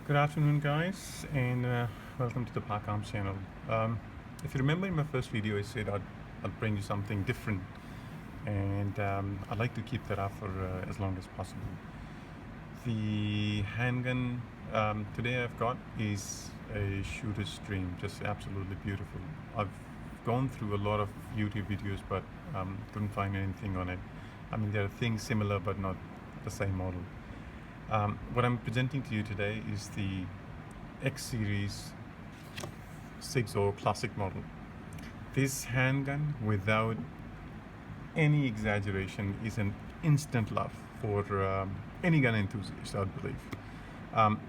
Good afternoon, guys, and welcome to the Park Arms channel. If you remember in my first video, I said I'd bring you something different, and I'd like to keep that up for as long as possible. The handgun today I've got is a shooter's stream, just absolutely beautiful. I've gone through a lot of YouTube videos, but couldn't find anything on it. I mean, there are things similar, but not the same model. What I'm presenting to you today is the X series Sig Sauer Classic model. This handgun, without any exaggeration, is an instant love for any gun enthusiast, I believe.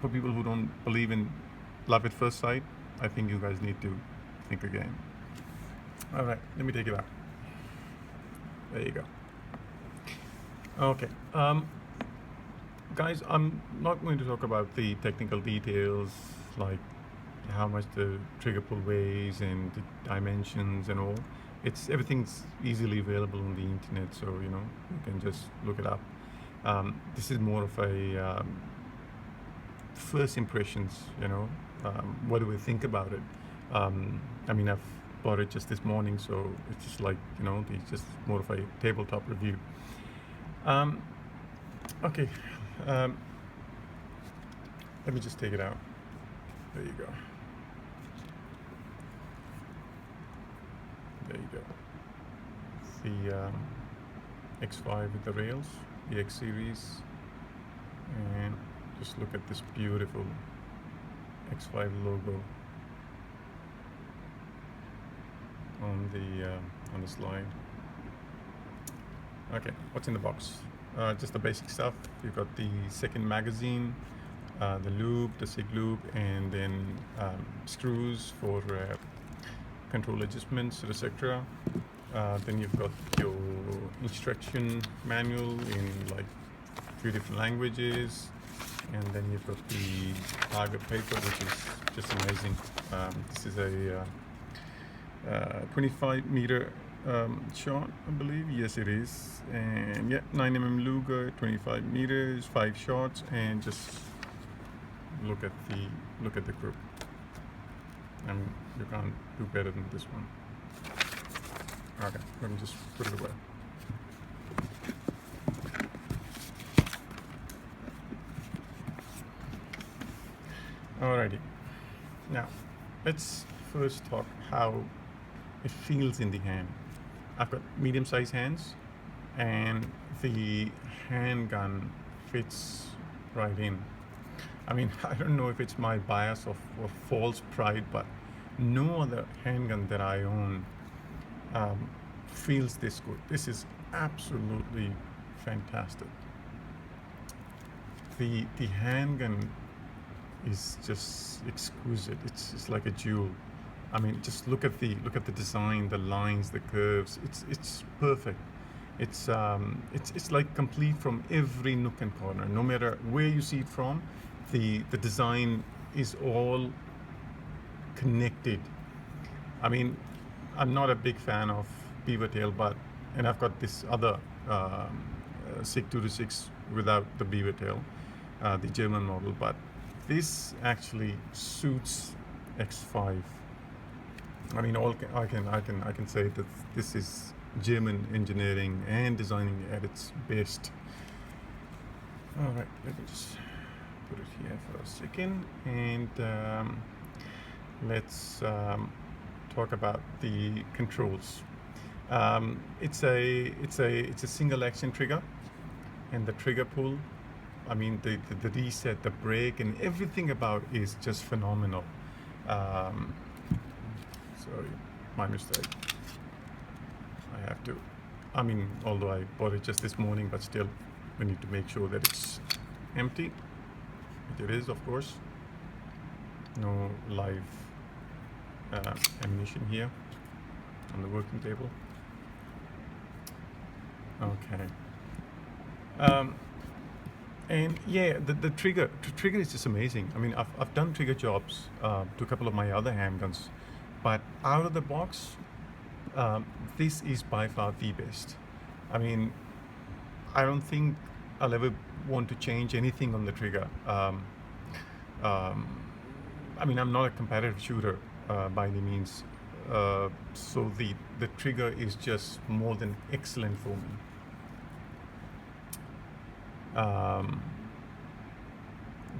For people who don't believe in love at first sight, I think you guys need to think again. All right, let me take it out. There you go. Okay. Guys, I'm not going to talk about the technical details like how much the trigger pull weighs and the dimensions and all. Everything's easily available on the internet, so you can just look it up. This is more of a first impressions. What do we think about it? I mean, I've bought it just this morning, so it's just like it's just more of a tabletop review. Okay. Let me just take it out. There you go. There you go. The XFive with the rails, the X series, and just look at this beautiful XFive logo on the slide. Okay, what's in the box? Just the basic stuff. You've got the second magazine, the lube, the Sig lube, and then screws for control adjustments, etc. Then you've got your instruction manual in like 3 different languages, and then you've got the target paper, which is just amazing. This is a 25-meter shot, I believe. Yes, it is. And yeah, 9mm Luger, 25 meters, 5 shots, and just look at the grip. I mean, you can't do better than this one. Okay, let me just put it away. Alrighty, now let's first talk how it feels in the hand. I've got medium-sized hands, and the handgun fits right in. I mean, I don't know if it's my bias or false pride, but no other handgun that I own feels this good. This is absolutely fantastic. The handgun is just exquisite. It's like a jewel. I mean, just look at the design, the lines, the curves. It's perfect. It's like complete from every nook and corner. No matter where you see it from, the design is all connected. I mean, I'm not a big fan of beaver tail, and I've got this other Sig 226 without the beaver tail, the German model, but this actually suits XFive. I mean, I can say that this is German engineering and designing at its best. All right, let me just put it here for a second, and let's talk about the controls. It's a single action trigger, and the trigger pull, I mean, the reset, the brake, and everything about it is just phenomenal. Sorry, my mistake. I mean, although I bought it just this morning, but still, we need to make sure that it's empty. It is, of course. No live ammunition here on the working table. Okay. And yeah, the trigger is just amazing. I mean, I've done trigger jobs to a couple of my other handguns, but out of the box, this is by far the best. I mean, I don't think I'll ever want to change anything on the trigger. Um, I mean, I'm not a competitive shooter by any means, so the trigger is just more than excellent for me. Um,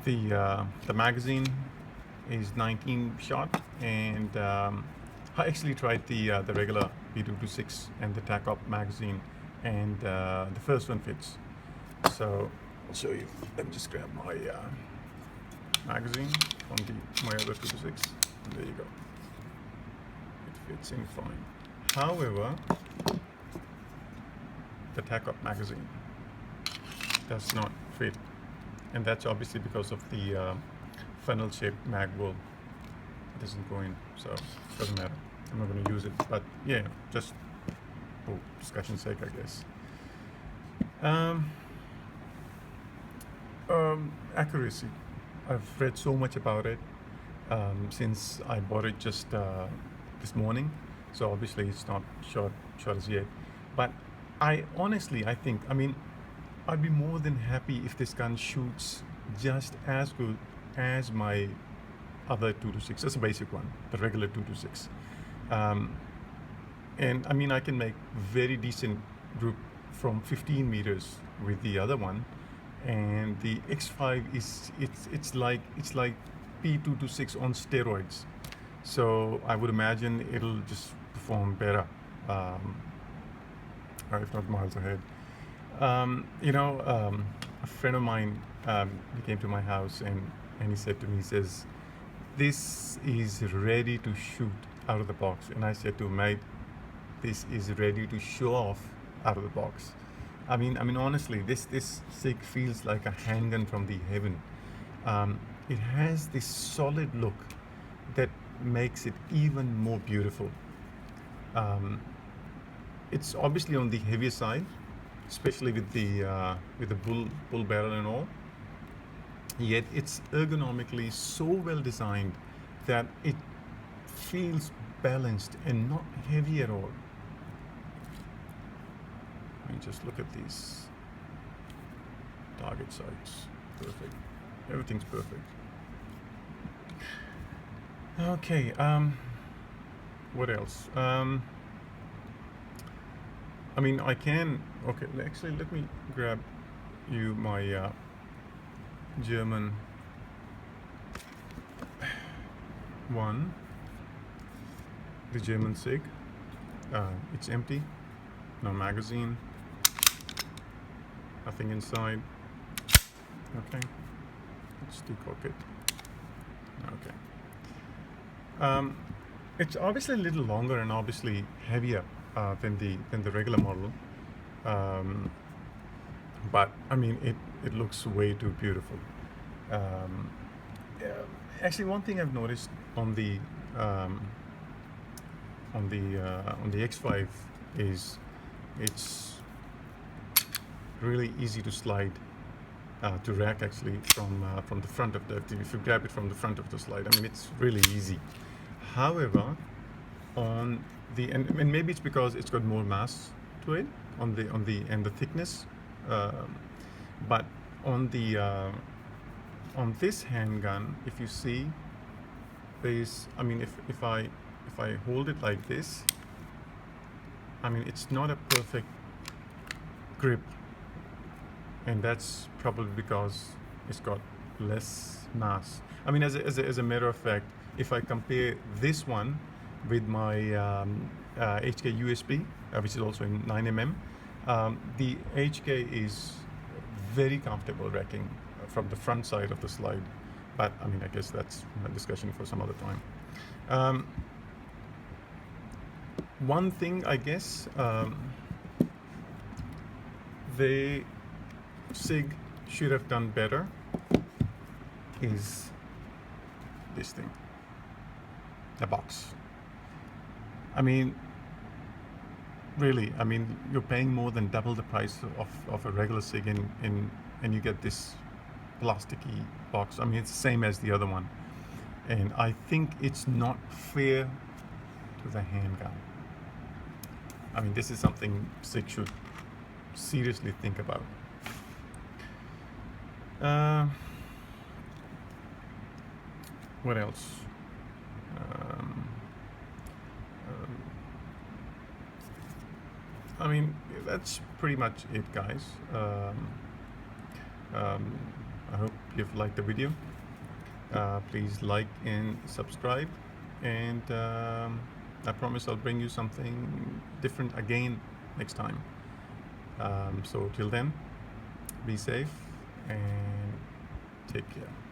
the magazine is 19 shot, and I actually tried the regular P226 and the TAC Op magazine, and the first one fits. So I'll show you. Let me just grab my magazine from my other 226. And there you go. It fits in fine. However, the TAC Op magazine does not fit, and that's obviously because of the funnel-shaped mag wool. It doesn't go in, so it doesn't matter. I'm not going to use it, but yeah, just for discussion's sake, I guess. Accuracy. I've read so much about it since I bought it just this morning, so obviously it's not shot as yet. But I think, I mean, I'd be more than happy if this gun shoots just as good as my other 226. That's a basic one, the regular 226. And I mean, I can make very decent group from 15 meters with the other one, and the X5 is it's like P226 on steroids. So I would imagine it'll just perform better, or if not miles ahead. A friend of mine, he came to my house and he said to me, he says, "This is ready to shoot out of the box." And I said to him, "Mate, this is ready to show off out of the box." I mean, honestly, this Sig feels like a handgun from the heaven. It has this solid look that makes it even more beautiful. It's obviously on the heavier side, especially with the bull barrel and all. Yet it's ergonomically so well designed that it feels balanced and not heavy at all. I mean, just look at these target sights. Perfect. Everything's perfect. Okay. What else? I mean, I can. Okay. Actually, let me grab you my German one. The German Sig. It's empty. No magazine. Nothing inside. Okay. Let's decock it. Okay. It's obviously a little longer and obviously heavier than the regular model. But I mean, it looks way too beautiful. Yeah, actually, one thing I've noticed on the XFive is it's really easy to slide to rack actually from the front of the, if you grab it from the front of the slide. I mean, it's really easy. However, on the and maybe it's because it's got more mass to it on the thickness, but on this handgun, if you see, there's, I mean, if I hold it like this, I mean, it's not a perfect grip, and that's probably because it's got less mass. I mean, as a matter of fact, if I compare this one with my HK USB, which is also in 9mm, the HK is very comfortable racking from the front side of the slide. But I mean, I guess that's a discussion for some other time. One thing, I guess, the Sig should have done better is this thing, the box. I mean, really, I mean, you're paying more than double the price of a regular Sig, and you get this plasticky box. I mean, it's the same as the other one, and I think it's not fair to the handgun. I mean, this is something Sig should seriously think about. What else? Um, I mean, that's pretty much it, guys. I hope you've liked the video. Please like and subscribe, and I promise I'll bring you something different again next time. So till then, be safe and take care.